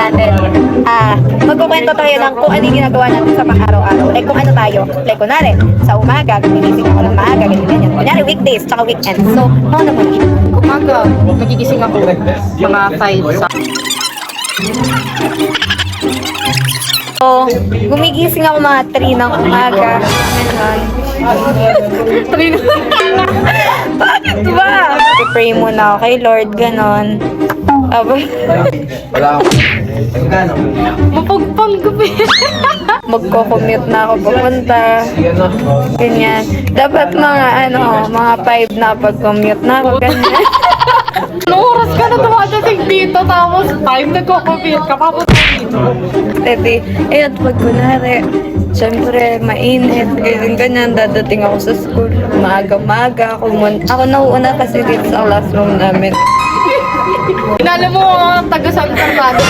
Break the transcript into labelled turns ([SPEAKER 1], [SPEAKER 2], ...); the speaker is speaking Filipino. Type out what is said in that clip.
[SPEAKER 1] natin, magkukwento tayo ng kung ano yung ginagawa natin sa pang-araw-araw. Like kung ano tayo. Like kunwari, sa umaga, gumigising ako ng maaga, ganyan. Kunyari weekdays, tsaka weekends. So, ano naman siya?
[SPEAKER 2] Umaga, nagigising ako mga 5 sa...
[SPEAKER 1] So, gumigising ako mga 3 ng umaga. Ganon. 3 ng Bakit ba? Pray muna ako kay Lord, ganon.
[SPEAKER 3] Wala ako.
[SPEAKER 2] Mapagpang gabi.
[SPEAKER 1] Magko-commute na ako papunta. Ganyan. Dapat mga mga 5 na pag-commute na ako, ganyan.
[SPEAKER 2] Anong oras ka na dumadating dito tapos 5 nagko-commute ka papunta dito?
[SPEAKER 1] Tete, ayun, pag kunwari, syempre, mainit, ganyan, dadating ako sa school, maaga-maga, ako nauuna kasi dito sa classroom namin.
[SPEAKER 2] Inala mo mga taga-San Fernando.